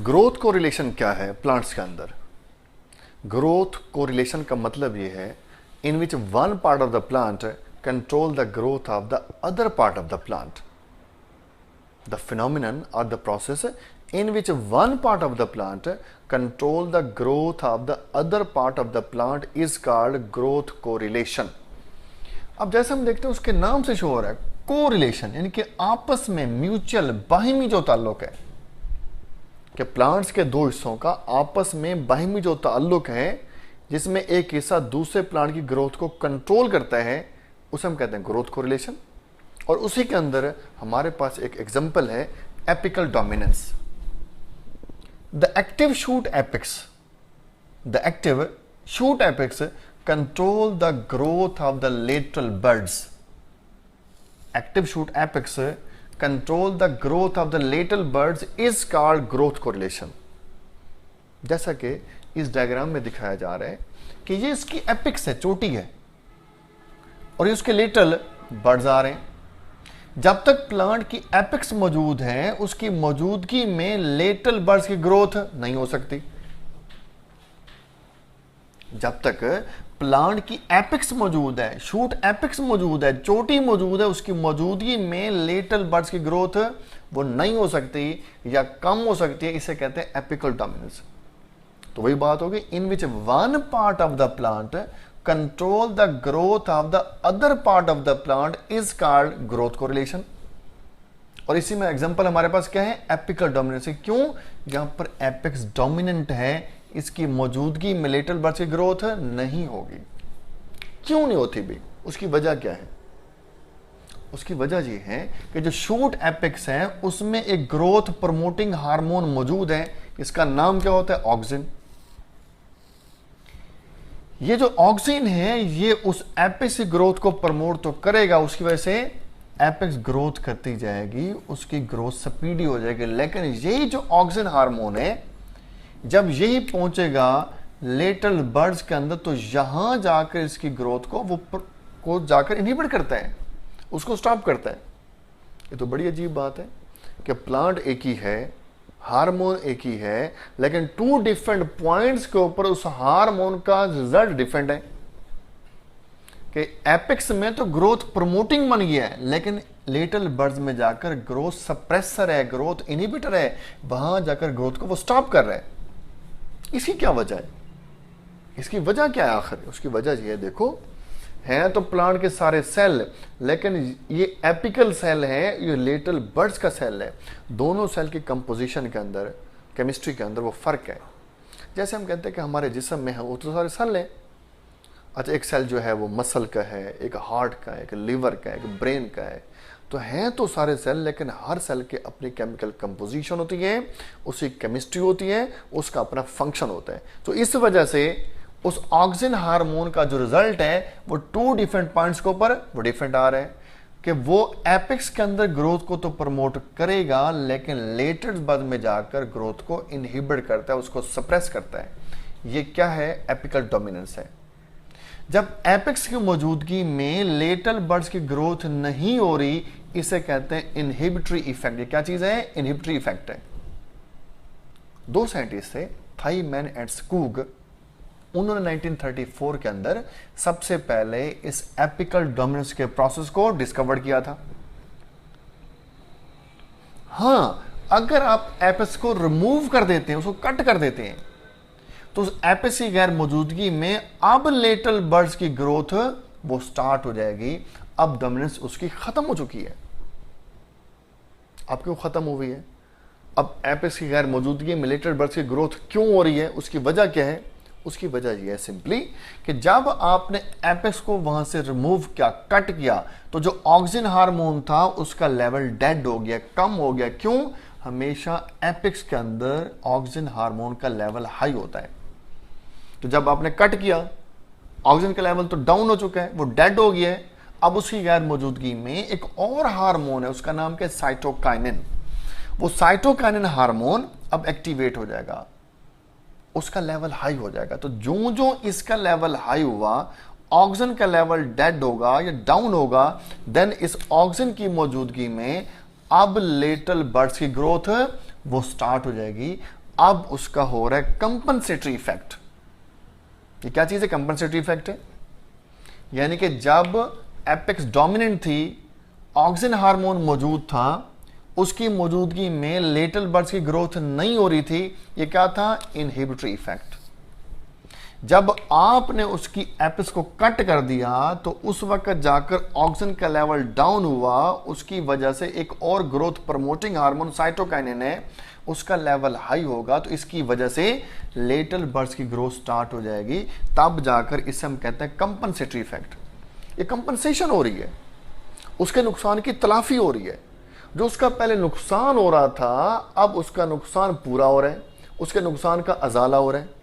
Growth correlation क्या है plants के अंदर? ग्रोथ कोरिलेशन का मतलब ये है in which one part of the plant control the growth of the other part of the plant. The phenomenon और the process in which one part of the plant control the growth of the other part of the plant is called growth correlation. अब जैसे हम देखते हैं उसके नाम से show हो रहा है कोरिलेशन, यानी कि आपस में म्यूचुअल बाहिमी जो ताल्लुक है, कि प्लांट्स के दो हिस्सों का आपस में बाहिमी जो ताल्लुक है जिसमें एक हिस्सा दूसरे प्लांट की ग्रोथ को कंट्रोल करता है, उसे हम कहते हैं ग्रोथ कोरिलेशन. और उसी के अंदर हमारे पास एक एग्जांपल है apical dominance. The active shoot apex control the growth of the lateral buds. Active shoot apex control the growth of the lateral buds is called growth correlation. जैसा कि इस डायग्राम में दिखाया जा रहा है कि ये इसकी एपिक्स है, चोटी है, और ये उसके लेटरल बर्ड्स आ रहे हैं. जब तक प्लांट की एपिक्स मौजूद है उसकी मौजूदगी में लेटरल बर्ड्स की ग्रोथ नहीं हो सकती. जब तक प्लांट की एपिक्स मौजूद है, शूट एपिक्स मौजूद है, चोटी मौजूद है, उसकी मौजूदगी में लेटरल बर्ड्स की ग्रोथ वो नहीं हो सकती या कम हो सकती है. इसे कहते हैं एपिकल डोमिनेंस. तो वही बात होगी in which one part of the plant control the growth of the other part of the plant is called growth correlation. और इसी में एग्जांपल हमारे पास क्या है? Apical dominance. क्यों? यहां पर एपिक्स डोमिनेंट है, इसकी मौजूदगी में लेटरल बर्ड्स की ग्रोथ नहीं होगी. क्यों नहीं होती भी? उसकी वजह क्या है? उसकी वजह ये है कि जो शूट एपिक्स है उसमें एक ग्रोथ प्रमोटिंग हार्मोन मौजूद है. इसका नाम क्या होता है? ऑक्सिन. ये जो ऑक्सिन है ये उस एपिक्स की ग्रोथ को प्रमोट तो करेगा, उसकी वजह से एपिक्स ग्रोथ करती जाएगी, उसकी ग्रोथ स्पीडी हो जाएगी. लेकिन यही जो ऑक्सिन हार्मोन है जब यही पहुंचेगा लेटरल बर्ड्स के अंदर तो यहां जाकर इसकी ग्रोथ को जाकर इनहिबिट करता है, उसको स्टॉप करता है. ये तो बड़ी अजीब बात है कि प्लांट एक ही है, हार्मोन एक ही है, लेकिन टू डिफरेंट पॉइंट्स के ऊपर उस हार्मोन का रिजल्ट डिफरेंट है. कि एपिक्स में तो ग्रोथ प्रमोटिंग बन गया है, लेकिन लेटरल बर्ड्स में जाकर ग्रोथ सप्रेसर है, ग्रोथ इनहिबिटर है, वहां जाकर ग्रोथ को वो स्टॉप कर रहा है. इसकी क्या वजह है? इसकी वजह क्या है आखिर? उसकी वजह ये है, देखो है तो प्लांट के सारे सेल, लेकिन ये एपिकल सेल है, ये लेटरल बर्ड्स का सेल है. दोनों सेल की कंपोजिशन के अंदर, केमिस्ट्री के अंदर वो फर्क है. जैसे हम कहते हैं कि हमारे जिस्म में है वो तो सारे सेल हैं. अच्छा, एक सेल जो है वो मसल का है, एक हार्ट का है, एक लिवर का है, एक ब्रेन का है. तो हैं तो सारे सेल, लेकिन हर सेल के अपनी केमिकल कंपोजिशन होती है, उसकी केमिस्ट्री होती है, उसका अपना फंक्शन होता है. तो इस वजह से उस ऑक्सिन हार्मोन का जो रिजल्ट है वो टू डिफरेंट पॉइंट्स के ऊपर वो डिफरेंट आ रहे हैं. कि वो एपिक्स के अंदर ग्रोथ को तो प्रमोट करेगा, लेकिन लेटरल बर्ड में जाकर ग्रोथ को इनहिबिट करता है, उसको सप्रेस करता है. ये क्या है? एपिकल डोमिनेंस है. जब एपिक्स की मौजूदगी में लेटरल बर्ड्स की ग्रोथ नहीं हो रही, इसे कहते हैं इनहिबिटरी इफेक्ट. ये क्या चीज है? इनहिबिटरी इफेक्ट है. दो साइंटिस्ट थे, थाईमैन एंड स्कूग. उन्होंने 1934 के अंदर सबसे पहले इस एपिकल डोमिनेंस के प्रोसेस को डिस्कवर किया था. हां, अगर आप एपिक्स को रिमूव कर देते हैं, उसको कट कर देते हैं, तो उस एपिक्स की गैर मौजूदगी में अब लेटरल बर्ड्स की ग्रोथ वो स्टार्ट हो जाएगी. अब डोमिनेंस उसकी खत्म हो चुकी है. अब क्यों खत्म हो गई है? अब एपिक्स की गैर मौजूदगी में लेटरल बर्ड्स की ग्रोथ क्यों हो रही है? उसकी वजह क्या है? उसकी वजह यह है सिंपली कि जब आपने एपिक्स को वहां से रिमूव किया, कट किया, तो जो ऑक्सिन हार्मोन था उसका लेवल डेड हो गया, कम हो गया. क्यों? हमेशा एपिक्स के अंदर ऑक्सिन हार्मोन का लेवल हाई होता है. तो जब आपने कट किया, ऑक्सिन का लेवल तो डाउन हो चुका है, वो डेड हो गया है. अब उसकी गैर मौजूदगी में एक और हार्मोन है, उसका नाम क्या है? साइटोकाइनिन. वो साइटोकाइनिन हार्मोन अब एक्टिवेट हो जाएगा, उसका लेवल हाई हो जाएगा. तो जो जो इसका लेवल हाई हुआ, ऑक्सीजन का लेवल डेड होगा या डाउन होगा, देन इस ऑक्सीजन की मौजूदगी में अब लेटरल बर्ड्स की ग्रोथ वो स्टार्ट हो जाएगी. अब उसका हो रहा है कंपनसेटरी इफेक्ट। ये क्या चीज है? कंपनसेटरी इफेक्ट है। यानी कि जब एपेक्स डोमिनेंट थी, ऑक्सिन हार्मोन मौजूद था, उसकी मौजूदगी में लेटल बर्ड्स की ग्रोथ नहीं हो रही थी। ये क्या था? Inhibitory effect. जब आपने उसकी एपिस को कट कर दिया तो उस वक्त जाकर ऑक्सीजन का लेवल डाउन हुआ, उसकी वजह से एक और ग्रोथ प्रमोटिंग हार्मोन साइटोकाइनिन है, उसका लेवल हाई होगा, तो इसकी वजह से लेटल बर्ड्स की ग्रोथ स्टार्ट हो जाएगी। तब जाकर इसे हम कहते हैं कंपनसेटरी इफेक्ट। ये कंपनसेशन हो रही है, उसके नुकसान की तलाफी हो रही है। जो उसका पहले नुकसान हो रहा था, अब उसका नुकसान पूरा हो रहा है, उसके नुकसान का अजाला हो रहा है,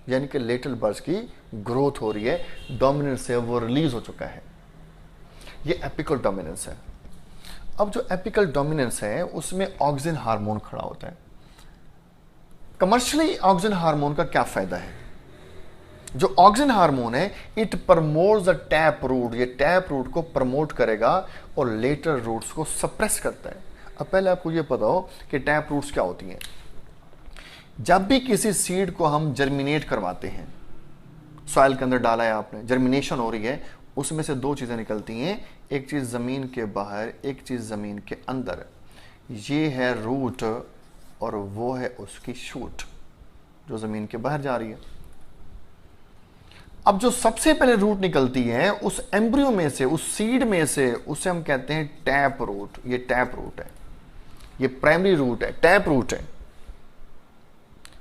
यानी कि लेटल बर्ड्स की ग्रोथ हो रही है, डोमिनेंस से वो रिलीज हो चुका है। ये एपिकल डोमिनेंस है। अब जो एपिकल डोमिनेंस है उसमें ऑक्सिन हार्मोन खड़ा होता है। कमर्शियली ऑक्सिन हार्मोन का क्या फायदा है? जो ऑक्सिन हार्मोन है, it promotes the tap root. ये टैप रूट को प्रमोट करेगा और लेटर रूट्स को सप्रेस करता है। अब पहले आपको ये पता हो कि टैप रूट्स क्या होती हैं। जब भी किसी सीड को हम जर्मिनेट करवाते हैं, सॉइल के अंदर डाला है आपने, जर्मिनेशन हो रही है, उसमें से दो चीजें निकलती हैं, एक चीज जमीन के बाहर, एक चीज जमीन के अंदर। ये है रूट और वो है उसकी शूट जो जमीन के बाहर जा रही है। अब जो सबसे पहले रूट निकलती है उस एम्ब्रियो में से, उस सीड में से, उसे हम कहते हैं टैप रूट। ये टैप रूट है, ये प्राइमरी रूट है, टैप रूट है।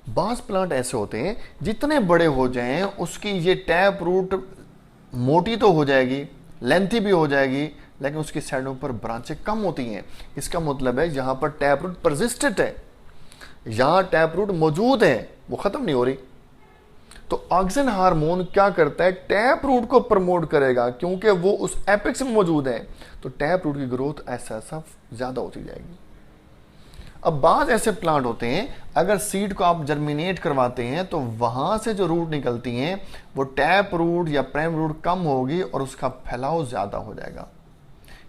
बास प्लांट ऐसे होते हैं जितने बड़े हो जाएं उसकी ये टैप रूट मोटी तो हो जाएगी, लेंथी भी हो जाएगी, लेकिन उसकी साइडों पर ब्रांचें कम होती हैं। इसका मतलब है यहां पर टैप रूट परसिस्टेंट है, यहां टैप रूट मौजूद है, वो खत्म नहीं हो रही। तो ऑक्सिन हार्मोन क्या करता है? टैप रूट को प्रमोट करेगा, क्योंकि वो उस एपेक्स में मौजूद है, तो टैप रूट की ग्रोथ ऐसा ऐसा ज्यादा होती जाएगी। अब बाज ऐसे प्लांट होते हैं, अगर सीड को आप जर्मिनेट करवाते हैं तो वहां से जो रूट निकलती हैं वो टैप रूट या प्राइम रूट कम होगी और उसका फैलाव ज्यादा हो जाएगा,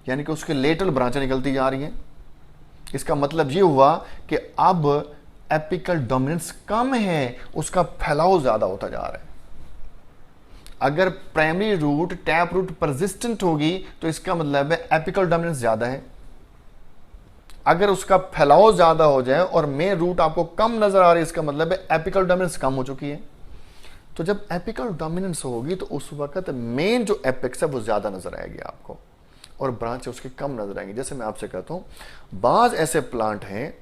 यानी कि उसके लेटरल ब्रांचें निकलती जा रही हैं। इसका मतलब ये हुआ कि अब एपिकल डोमिनेंस कम है, उसका फैलाव ज्यादा होता जा रहा है। अगर primary root tap root persistent होगी तो इसका मतलब है एपिकल डोमिनेंस ज्यादा है। अगर उसका फैलाव ज्यादा हो जाए और मेन रूट आपको कम नजर आ रही है, इसका मतलब है एपिकल डोमिनेंस कम हो चुकी है। तो जब एपिकल डोमिनेंस होगी तो उस वक्त मेन जो एपेक्स है वो ज्यादा नजर आएगी आपको और ब्रांच उसकी कम नजर आएंगी। जैसे मैं आपसे कहता हूं, बाज ऐसे प्लांट हैं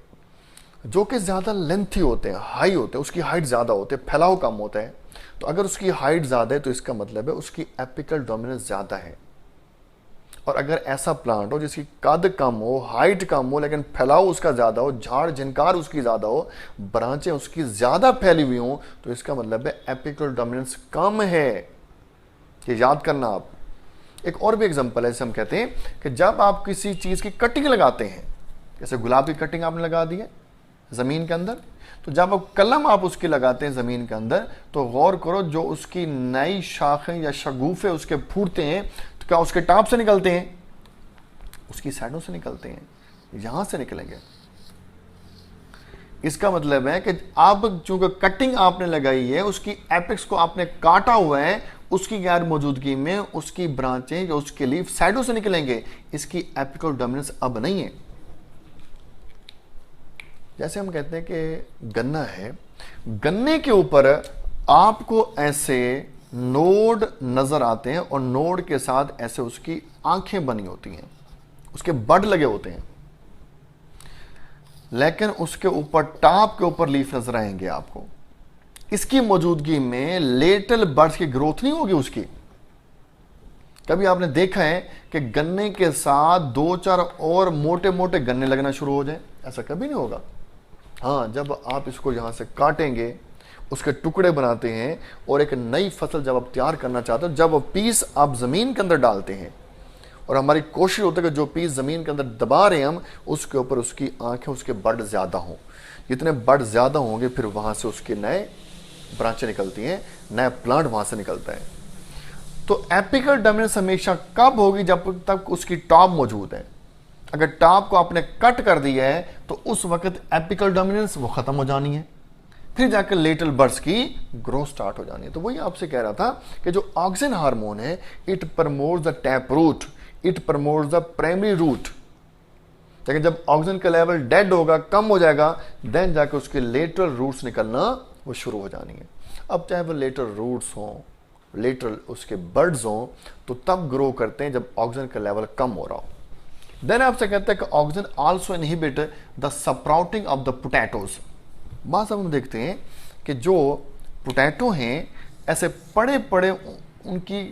जो कि ज्यादा लेंथी होते हैं, हाई होते हैं, उसकी हाइट ज्यादा होती है, फैलाव कम होता है। तो अगर उसकी हाइट ज्यादा है तो इसका मतलब है उसकी एपिकल डोमिनेंस ज्यादा है। और अगर ऐसा प्लांट हो जिसकी कद कम हो, हाइट कम हो, लेकिन फैलाव उसका ज्यादा हो, झाड़ झनकार उसकी ज्यादा हो, ब्रांचें उसकी ज्यादा फैली हुई हो, तो इसका मतलब है एपिकल डोमिनेंस कम है। ये याद करना आप। एक और भी एग्जांपल है, जैसे हम कहते हैं कि जब आप किसी चीज की कटिंग लगाते हैं, जैसे गुलाब की कटिंग आपने लगा दी है जमीन के अंदर, तो जब आप कलम आप उसकी लगाते हैं जमीन के अंदर, तो गौर करो जो उसकी नई शाखें या शगुफे उसके फूटते हैं, तो क्या उसके टॉप से निकलते हैं? उसकी साइडों से निकलते हैं, यहां से निकलेंगे। इसका मतलब है कि अब चूंकि कटिंग आपने लगाई है, उसकी एपेक्स को आपने काटा हुआ है, उसकी गैर मौजूदगी में उसकी ब्रांचें या उसके लीफ साइडों से निकलेंगे। इसकी एपिकल डोमिनेंस अब नहीं है। जैसे हम कहते हैं कि गन्ना है, गन्ने के ऊपर आपको ऐसे नोड नजर आते हैं और नोड के साथ ऐसे उसकी आंखें बनी होती हैं, उसके बड लगे होते हैं, लेकिन उसके ऊपर टॉप के ऊपर लीफ नजर आएंगे आपको। इसकी मौजूदगी में लेटल बर्ड्स की ग्रोथ नहीं होगी उसकी। कभी आपने देखा है कि गन्ने के साथ दो चार और मोटे मोटे गन्ने लगना शुरू हो जाए? ऐसा कभी नहीं होगा। हाँ, जब आप इसको यहां से काटेंगे, उसके टुकड़े बनाते हैं और एक नई फसल जब आप तैयार करना चाहते हो, जब वो पीस आप जमीन के अंदर डालते हैं, और हमारी कोशिश होती है कि जो पीस जमीन के अंदर दबा रहे हैं हम, उसके ऊपर उसकी आंखें, उसके बड ज्यादा हों। जितने बड ज्यादा होंगे फिर वहां से उसके नए ब्रांचें निकलती हैं, नया प्लांट वहां से निकलता है। तो एपिकल डोमिनेंस हमेशा कब होगी? जब तक उसकी टॉप मौजूद है। अगर टॉप को आपने कट कर दिया है तो उस वक्त एपिकल डोमिनेंस वो खत्म हो जानी है। फिर जाकर लेटल बर्ड्स की ग्रोथ स्टार्ट हो जानी है। तो वही आपसे कह रहा था कि जो ऑक्सिन हार्मोन है, it promotes the tap root, it promotes the primary root. लेकिन जब ऑक्सीजन का लेवल डेड होगा, कम हो जाएगा, देन जाकर उसके लेटरल रूट्स निकलना वो शुरू हो जानी है। अब चाहे वो लेटरल रूट्स हों, लेटरल उसके बर्ड्स हों, तो तब ग्रो करते हैं जब ऑक्सीजन का लेवल कम हो रहा हो। देन आपसे कहते हैं कि oxygen also inhibit the sprouting of the potatoes. बात हम देखते हैं कि जो पोटैटो हैं, ऐसे पड़े पड़े उनकी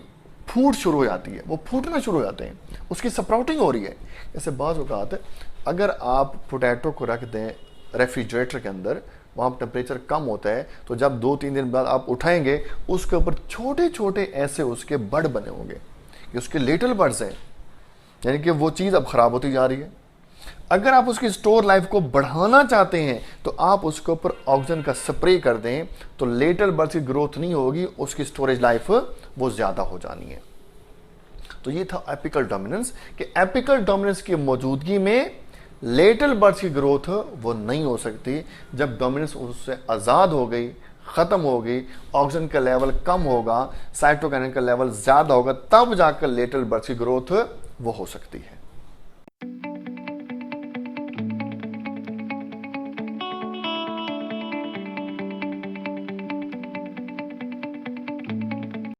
फूट शुरू हो जाती है, वो फूटना शुरू हो जाते हैं, उसकी स्प्राउटिंग हो रही है। जैसे बात औकात अगर आप पोटैटो को रख दें रेफ्रिजरेटर के अंदर, वहाँ टेम्परेचर कम होता है, तो जब 2-3 दिन बाद आप उठाएंगे, उसके ऊपर छोटे छोटे ऐसे उसके बड बने होंगे, ये उसके लिटिल बर्ड्स हैं, यानी कि वो चीज़ अब ख़राब होती जा रही है। अगर आप उसकी स्टोर लाइफ को बढ़ाना चाहते हैं तो आप उसके ऊपर ऑक्सीजन का स्प्रे कर दें, तो लिटिल बर्ड्स की ग्रोथ नहीं होगी, उसकी स्टोरेज लाइफ वो ज़्यादा हो जानी है। तो ये था एपिकल डोमिनेंस, कि एपिकल डोमिनेंस की मौजूदगी में लिटिल बर्ड्स की ग्रोथ वो नहीं हो सकती। जब डोमिनेंस उससे आज़ाद हो गई, ख़त्म हो गई, ऑक्सीजन का लेवल कम होगा, साइटोकाइनिन का लेवल ज़्यादा होगा, तब जाकर लिटिल बर्ड्स की ग्रोथ वो हो सकती है।